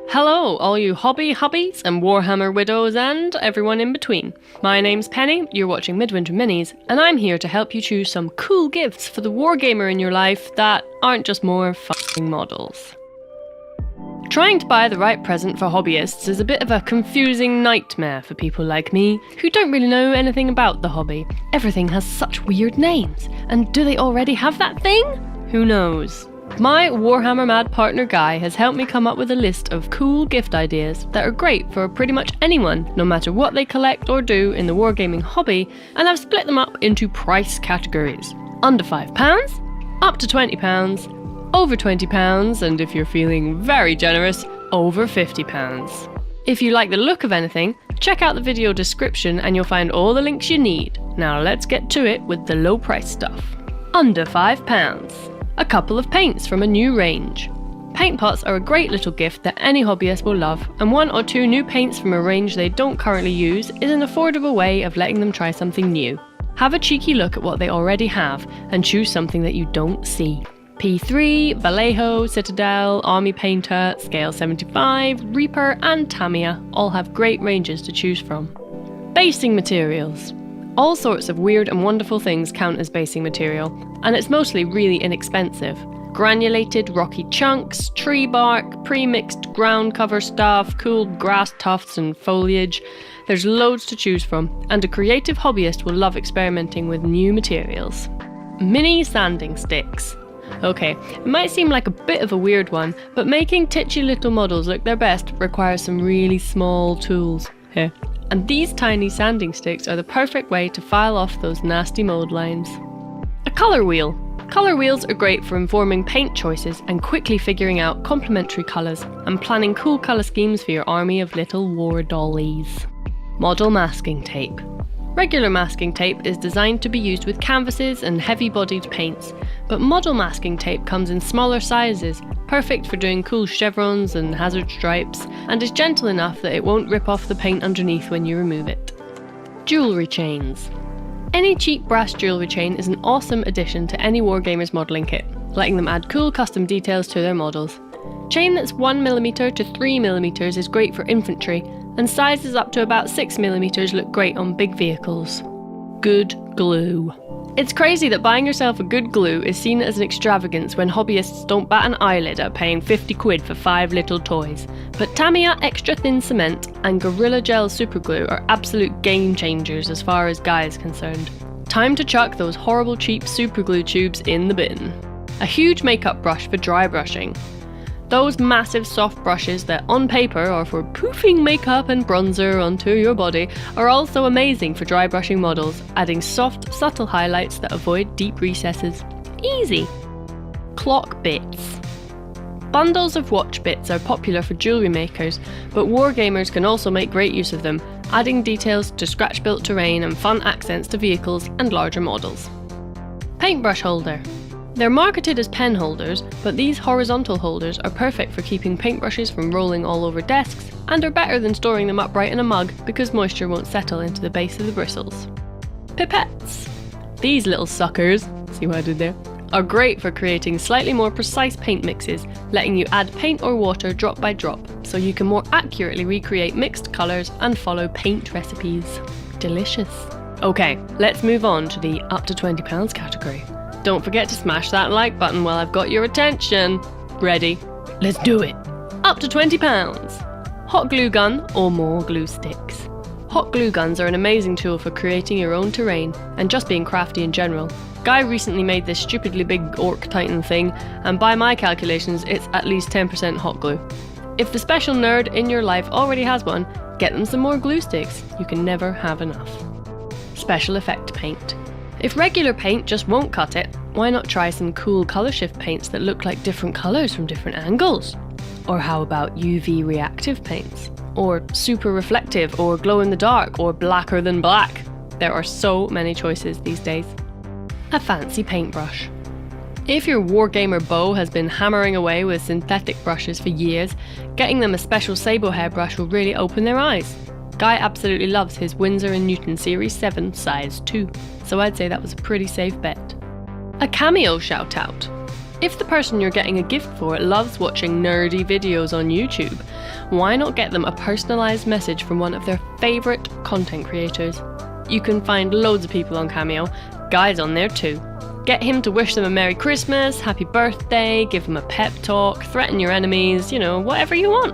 Hello, all you hobby hubbies and Warhammer widows and everyone in between. My name's Penny, you're watching Midwinter Minis, and I'm here to help you choose some cool gifts for the wargamer in your life that aren't just more f***ing models. Trying to buy the right present for hobbyists is a bit of a confusing nightmare for people like me, who don't really know anything about the hobby. Everything has such weird names, and do they already have that thing? Who knows? My Warhammer mad partner Guy has helped me come up with a list of cool gift ideas that are great for pretty much anyone, no matter what they collect or do in the wargaming hobby, and I've split them up into price categories. Under £5, up to £20, over £20, and if you're feeling very generous, over £50. If you like the look of anything, check out the video description and you'll find all the links you need. Now let's get to it with the low price stuff. Under £5. A couple of paints from a new range. Paint pots are a great little gift that any hobbyist will love, and 1 or 2 new paints from a range they don't currently use is an affordable way of letting them try something new. Have a cheeky look at what they already have and choose something that you don't see. P3, Vallejo, Citadel, Army Painter, Scale 75, Reaper and Tamiya all have great ranges to choose from. Basing materials. All sorts of weird and wonderful things count as basing material, and it's mostly really inexpensive. Granulated rocky chunks, tree bark, pre-mixed ground cover stuff, cool grass tufts and foliage. There's loads to choose from, and a creative hobbyist will love experimenting with new materials. Mini sanding sticks. Okay, it might seem like a bit of a weird one, but making titchy little models look their best requires some really small tools. Heh. And these tiny sanding sticks are the perfect way to file off those nasty mold lines. A colour wheel. Colour wheels are great for informing paint choices and quickly figuring out complementary colours and planning cool colour schemes for your army of little war dollies. Model masking tape. Regular masking tape is designed to be used with canvases and heavy-bodied paints, but model masking tape comes in smaller sizes, perfect for doing cool chevrons and hazard stripes, and is gentle enough that it won't rip off the paint underneath when you remove it. Jewellery chains. Any cheap brass jewellery chain is an awesome addition to any wargamer's modelling kit, letting them add cool custom details to their models. Chain that's 1mm to 3mm is great for infantry, and sizes up to about 6mm look great on big vehicles. Good glue. It's crazy that buying yourself a good glue is seen as an extravagance when hobbyists don't bat an eyelid at paying 50 quid for 5 little toys. But Tamiya Extra Thin Cement and Gorilla Gel Superglue are absolute game changers as far as Guy is concerned. Time to chuck those horrible cheap superglue tubes in the bin. A huge makeup brush for dry brushing. Those massive soft brushes that on paper are for poofing makeup and bronzer onto your body are also amazing for dry brushing models, adding soft, subtle highlights that avoid deep recesses. Easy! Clock bits. Bundles of watch bits are popular for jewellery makers, but wargamers can also make great use of them, adding details to scratch-built terrain and fun accents to vehicles and larger models. Paintbrush holder. They're marketed as pen holders, but these horizontal holders are perfect for keeping paintbrushes from rolling all over desks, and are better than storing them upright in a mug because moisture won't settle into the base of the bristles. Pipettes. These little suckers, see what I did there, are great for creating slightly more precise paint mixes, letting you add paint or water drop by drop, so you can more accurately recreate mixed colours and follow paint recipes. Delicious. Okay, let's move on to the up to £20 category. Don't forget to smash that like button while I've got your attention. Ready? Let's do it! Up to £20. Hot glue gun or more glue sticks. Hot glue guns are an amazing tool for creating your own terrain and just being crafty in general. Guy recently made this stupidly big orc titan thing, and by my calculations it's at least 10% hot glue. If the special nerd in your life already has one, get them some more glue sticks. You can never have enough. Special effect paint. If regular paint just won't cut it, why not try some cool colour shift paints that look like different colours from different angles? Or how about UV reactive paints? Or super reflective, or glow in the dark, or blacker than black? There are so many choices these days. A fancy paintbrush. If your wargamer beau has been hammering away with synthetic brushes for years, getting them a special sable hair brush will really open their eyes. Guy absolutely loves his Winsor & Newton Series 7 size 2, so I'd say that was a pretty safe bet. A cameo shout out. If the person you're getting a gift for loves watching nerdy videos on YouTube, why not get them a personalised message from one of their favourite content creators? You can find loads of people on Cameo, guys on there too. Get him to wish them a Merry Christmas, Happy Birthday, give them a pep talk, threaten your enemies, whatever you want.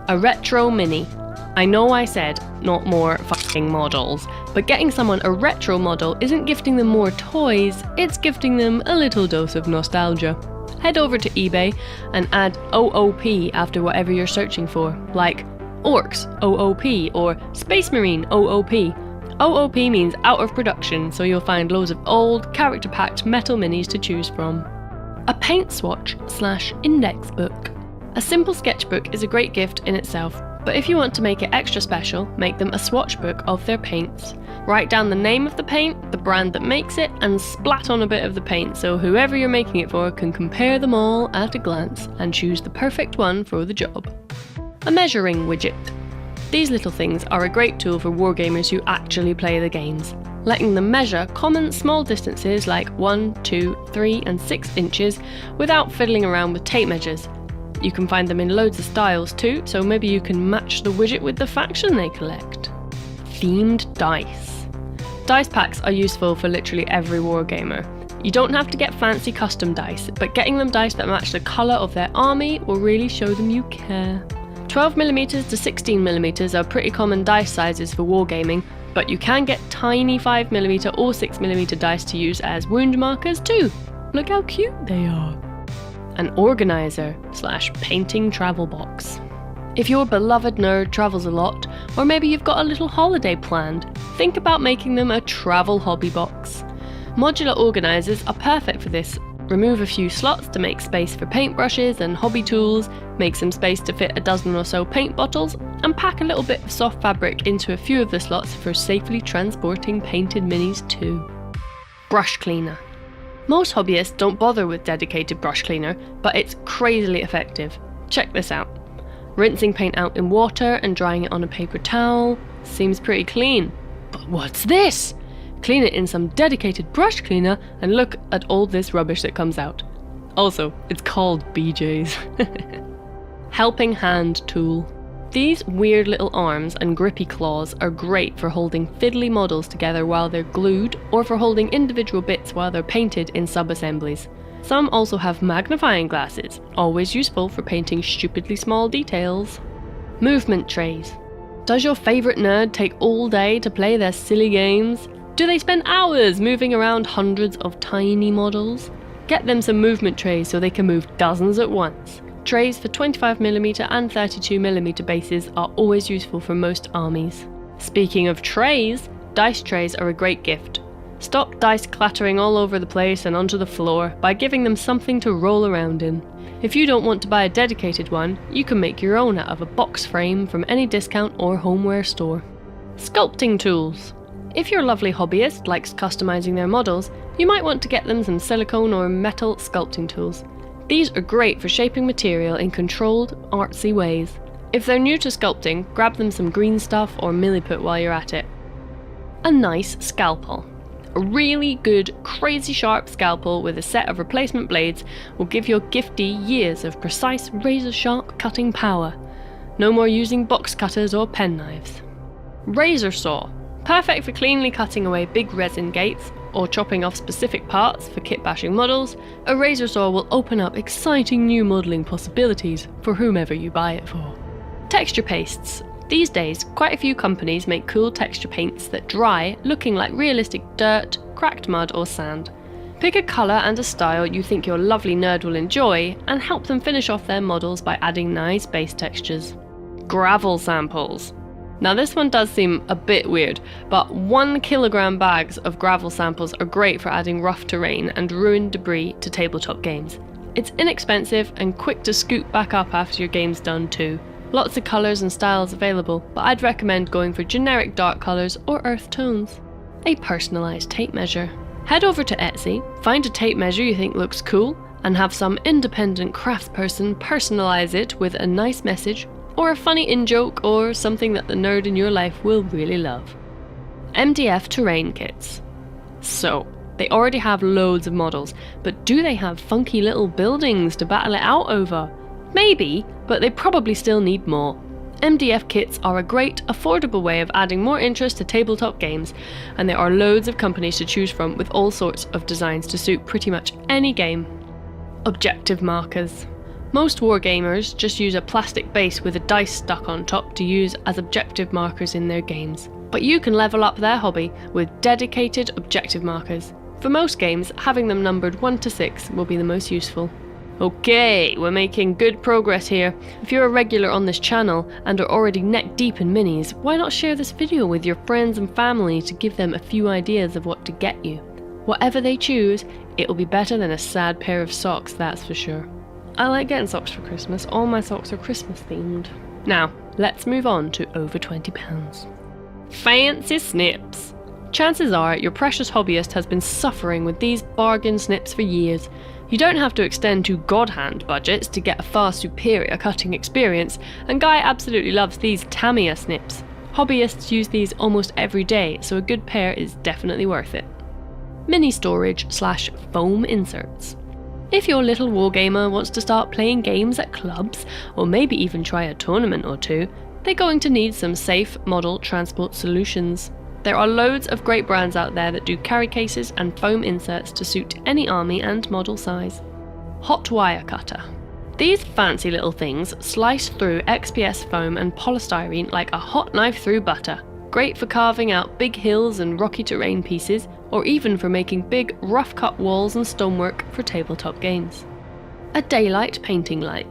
A retro mini. I know I said not more fucking models, but getting someone a retro model isn't gifting them more toys, it's gifting them a little dose of nostalgia. Head over to eBay and add OOP after whatever you're searching for, like Orcs OOP or Space Marine OOP. OOP means out of production, so you'll find loads of old, character-packed metal minis to choose from. A paint swatch/index book. A simple sketchbook is a great gift in itself, but if you want to make it extra special, make them a swatch book of their paints. Write down the name of the paint, the brand that makes it, and splat on a bit of the paint so whoever you're making it for can compare them all at a glance and choose the perfect one for the job. A measuring widget. These little things are a great tool for wargamers who actually play the games, letting them measure common small distances like 1, 2, 3 and 6 inches without fiddling around with tape measures. You can find them in loads of styles too, so maybe you can match the widget with the faction they collect. Themed dice. Dice packs are useful for literally every wargamer. You don't have to get fancy custom dice, but getting them dice that match the colour of their army will really show them you care. 12mm to 16mm are pretty common dice sizes for wargaming, but you can get tiny 5mm or 6mm dice to use as wound markers too. Look how cute they are. An organiser/painting travel box. If your beloved nerd travels a lot, or maybe you've got a little holiday planned, think about making them a travel hobby box. Modular organisers are perfect for this. Remove a few slots to make space for paintbrushes and hobby tools, make some space to fit a dozen or so paint bottles, and pack a little bit of soft fabric into a few of the slots for safely transporting painted minis too. Brush cleaner. Most hobbyists don't bother with dedicated brush cleaner, but it's crazily effective. Check this out. Rinsing paint out in water and drying it on a paper towel seems pretty clean. But what's this? Clean it in some dedicated brush cleaner and look at all this rubbish that comes out. Also, it's called BJ's. Helping hand tool. These weird little arms and grippy claws are great for holding fiddly models together while they're glued, or for holding individual bits while they're painted in sub-assemblies. Some also have magnifying glasses, always useful for painting stupidly small details. Movement trays. Does your favourite nerd take all day to play their silly games? Do they spend hours moving around hundreds of tiny models? Get them some movement trays so they can move dozens at once. Trays for 25mm and 32mm bases are always useful for most armies. Speaking of trays, dice trays are a great gift. Stop dice clattering all over the place and onto the floor by giving them something to roll around in. If you don't want to buy a dedicated one, you can make your own out of a box frame from any discount or homeware store. Sculpting tools. If your lovely hobbyist likes customizing their models, you might want to get them some silicone or metal sculpting tools. These are great for shaping material in controlled, artsy ways. If they're new to sculpting, grab them some green stuff or milliput while you're at it. A nice scalpel. A really good, crazy sharp scalpel with a set of replacement blades will give your giftee years of precise, razor-sharp cutting power. No more using box cutters or penknives. Razor saw. Perfect for cleanly cutting away big resin gates or chopping off specific parts for kit-bashing models, a razor saw will open up exciting new modelling possibilities for whomever you buy it for. Texture pastes. These days, quite a few companies make cool texture paints that dry, looking like realistic dirt, cracked mud or sand. Pick a colour and a style you think your lovely nerd will enjoy, and help them finish off their models by adding nice base textures. Gravel samples. Now this one does seem a bit weird, but 1 kilogram bags of gravel samples are great for adding rough terrain and ruined debris to tabletop games. It's inexpensive and quick to scoop back up after your game's done too. Lots of colours and styles available, but I'd recommend going for generic dark colours or earth tones. A personalised tape measure. Head over to Etsy, find a tape measure you think looks cool, and have some independent craftsperson personalise it with a nice message, or a funny in-joke, or something that the nerd in your life will really love. MDF terrain kits. So, they already have loads of models, but do they have funky little buildings to battle it out over? Maybe, but they probably still need more. MDF kits are a great, affordable way of adding more interest to tabletop games, and there are loads of companies to choose from with all sorts of designs to suit pretty much any game. Objective markers. Most wargamers just use a plastic base with a dice stuck on top to use as objective markers in their games. But you can level up their hobby with dedicated objective markers. For most games, having them numbered 1 to 6 will be the most useful. Okay, we're making good progress here. If you're a regular on this channel and are already neck deep in minis, why not share this video with your friends and family to give them a few ideas of what to get you? Whatever they choose, it'll be better than a sad pair of socks, that's for sure. I like getting socks for Christmas. All my socks are Christmas themed. Now, let's move on to over £20. Fancy snips. Chances are your precious hobbyist has been suffering with these bargain snips for years. You don't have to extend to God-hand budgets to get a far superior cutting experience, and Guy absolutely loves these Tamiya snips. Hobbyists use these almost every day, so a good pair is definitely worth it. Mini storage / foam inserts. If your little wargamer wants to start playing games at clubs, or maybe even try a tournament or two, they're going to need some safe model transport solutions. There are loads of great brands out there that do carry cases and foam inserts to suit any army and model size. Hot wire cutter. These fancy little things slice through XPS foam and polystyrene like a hot knife through butter. Great for carving out big hills and rocky terrain pieces, or even for making big, rough-cut walls and stonework for tabletop games. A daylight painting light.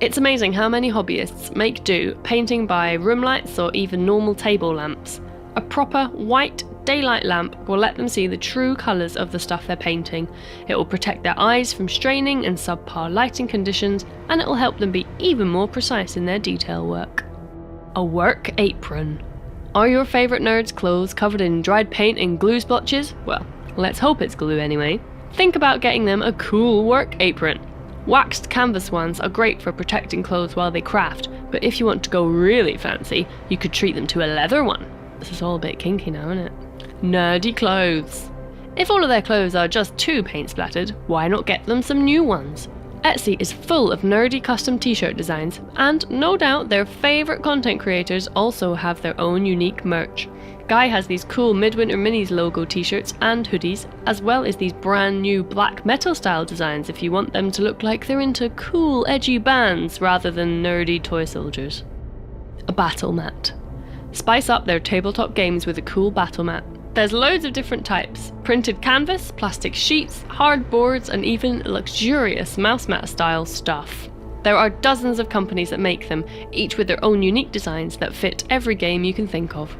It's amazing how many hobbyists make do painting by room lights or even normal table lamps. A proper white daylight lamp will let them see the true colours of the stuff they're painting. It will protect their eyes from straining in subpar lighting conditions, and it will help them be even more precise in their detail work. A work apron. Are your favourite nerds' clothes covered in dried paint and glue splotches? Well, let's hope it's glue anyway. Think about getting them a cool work apron. Waxed canvas ones are great for protecting clothes while they craft, but if you want to go really fancy, you could treat them to a leather one. This is all a bit kinky now, isn't it? Nerdy clothes. If all of their clothes are just too paint splattered, why not get them some new ones? Etsy is full of nerdy custom t-shirt designs, and no doubt their favourite content creators also have their own unique merch. Guy has these cool Midwinter Minis logo t-shirts and hoodies, as well as these brand new black metal style designs if you want them to look like they're into cool edgy bands rather than nerdy toy soldiers. A battle mat. Spice up their tabletop games with a cool battle mat. There's loads of different types: printed canvas, plastic sheets, hard boards, and even luxurious mouse mat style stuff. There are dozens of companies that make them, each with their own unique designs that fit every game you can think of.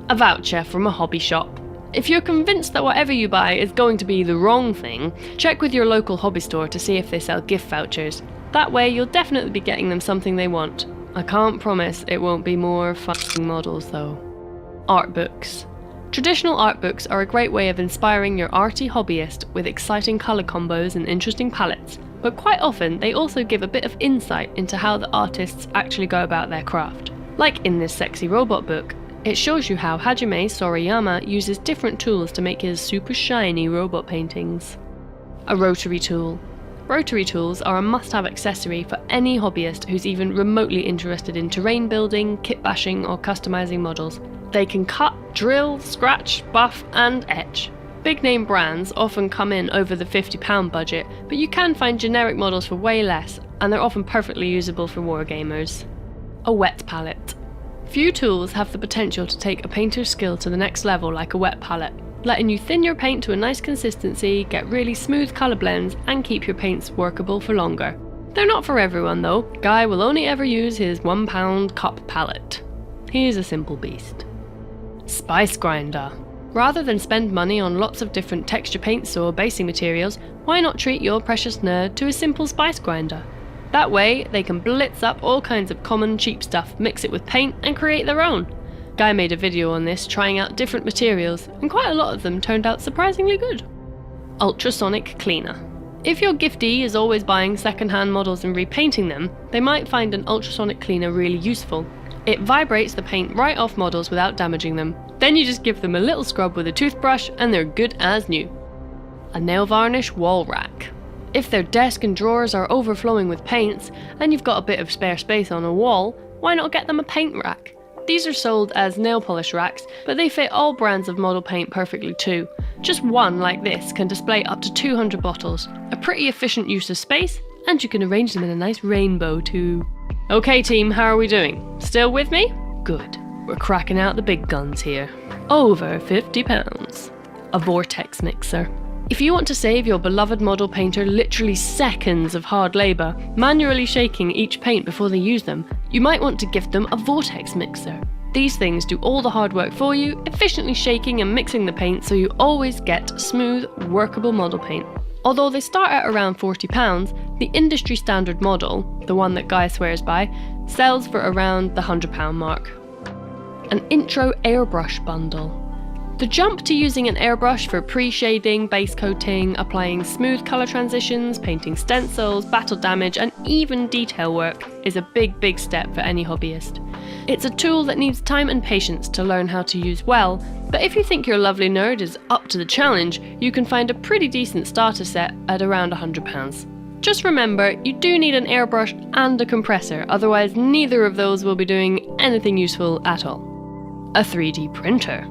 A voucher from a hobby shop. If you're convinced that whatever you buy is going to be the wrong thing, check with your local hobby store to see if they sell gift vouchers. That way you'll definitely be getting them something they want. I can't promise it won't be more fucking models though. Art books. Traditional art books are a great way of inspiring your arty hobbyist with exciting colour combos and interesting palettes, but quite often they also give a bit of insight into how the artists actually go about their craft. Like in this sexy robot book, it shows you how Hajime Sorayama uses different tools to make his super shiny robot paintings. A rotary tool. Rotary tools are a must-have accessory for any hobbyist who's even remotely interested in terrain building, kit bashing, or customising models. They can cut, drill, scratch, buff, and etch. Big name brands often come in over the £50 budget, but you can find generic models for way less, and they're often perfectly usable for wargamers. A wet palette. Few tools have the potential to take a painter's skill to the next level like a wet palette, letting you thin your paint to a nice consistency, get really smooth colour blends, and keep your paints workable for longer. They're not for everyone though. Guy will only ever use his £1 cup palette. He's a simple beast. Spice grinder. Rather than spend money on lots of different texture paints or basing materials, why not treat your precious nerd to a simple spice grinder? That way they can blitz up all kinds of common cheap stuff, mix it with paint, and create their own. Guy made a video on this trying out different materials, and quite a lot of them turned out surprisingly good. Ultrasonic cleaner. If your giftee is always buying second-hand models and repainting them, they might find an ultrasonic cleaner really useful. It vibrates the paint right off models without damaging them. Then you just give them a little scrub with a toothbrush and they're good as new. A nail varnish wall rack. If their desk and drawers are overflowing with paints, and you've got a bit of spare space on a wall, why not get them a paint rack? These are sold as nail polish racks, but they fit all brands of model paint perfectly too. Just one like this can display up to 200 bottles, a pretty efficient use of space, and you can arrange them in a nice rainbow too. Okay team, how are we doing? Still with me? Good. We're cracking out the big guns here. Over 50 pounds. A vortex mixer. If you want to save your beloved model painter literally seconds of hard labour, manually shaking each paint before they use them, you might want to gift them a vortex mixer. These things do all the hard work for you, efficiently shaking and mixing the paint so you always get smooth, workable model paint. Although they start at around £40, the industry standard model, the one that Guy swears by, sells for around the £100 mark. An intro airbrush bundle. The jump to using an airbrush for pre-shading, base coating, applying smooth colour transitions, painting stencils, battle damage and even detail work is a big step for any hobbyist. It's a tool that needs time and patience to learn how to use well, but if you think your lovely nerd is up to the challenge, you can find a pretty decent starter set at around £100. Just remember, you do need an airbrush and a compressor, otherwise neither of those will be doing anything useful at all. A 3D printer.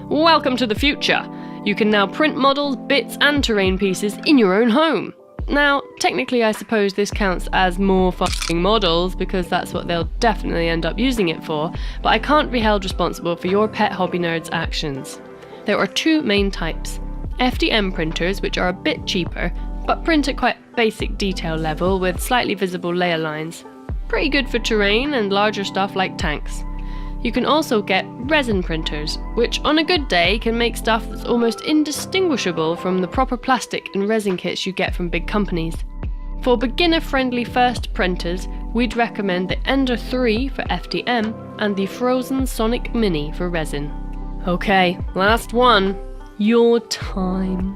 Welcome to the future! You can now print models, bits and terrain pieces in your own home. Now, technically I suppose this counts as more fucking models because that's what they'll definitely end up using it for, but I can't be held responsible for your pet hobby nerd's actions. There are two main types. FDM printers, which are a bit cheaper, but print at quite basic detail level with slightly visible layer lines. Pretty good for terrain and larger stuff like tanks. You can also get resin printers, which on a good day can make stuff that's almost indistinguishable from the proper plastic and resin kits you get from big companies. For beginner-friendly first printers, we'd recommend the Ender 3 for FDM and the Frozen Sonic Mini for resin. Okay, last one. Your time.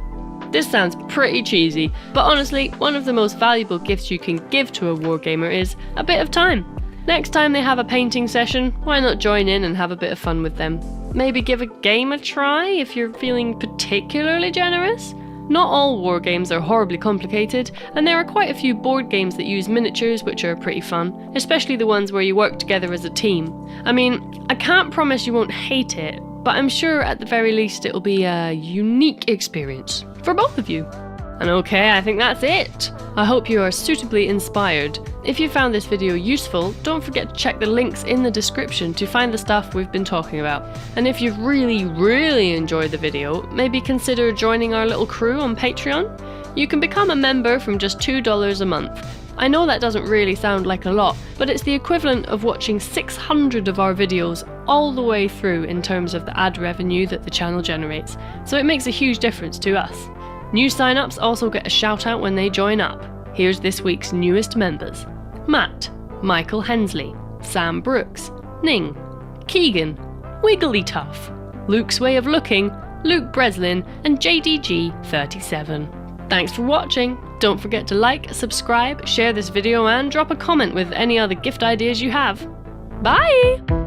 This sounds pretty cheesy, but honestly, one of the most valuable gifts you can give to a wargamer is a bit of time. Next time they have a painting session, why not join in and have a bit of fun with them? Maybe give a game a try if you're feeling particularly generous? Not all wargames are horribly complicated, and there are quite a few board games that use miniatures which are pretty fun, especially the ones where you work together as a team. I mean, I can't promise you won't hate it, but I'm sure at the very least it'll be a unique experience for both of you. And okay, I think that's it. I hope you are suitably inspired. If you found this video useful, don't forget to check the links in the description to find the stuff we've been talking about. And if you've really enjoyed the video, maybe consider joining our little crew on Patreon. You can become a member from just $2 a month. I know that doesn't really sound like a lot, but it's the equivalent of watching 600 of our videos all the way through in terms of the ad revenue that the channel generates, so it makes a huge difference to us. New sign-ups also get a shout out when they join up. Here's this week's newest members: Matt, Michael Hensley, Sam Brooks, Ning, Keegan, Wigglytuff, Luke's Way of Looking, Luke Breslin and JDG37. Thanks for watching. Don't forget to like, subscribe, share this video and drop a comment with any other gift ideas you have. Bye!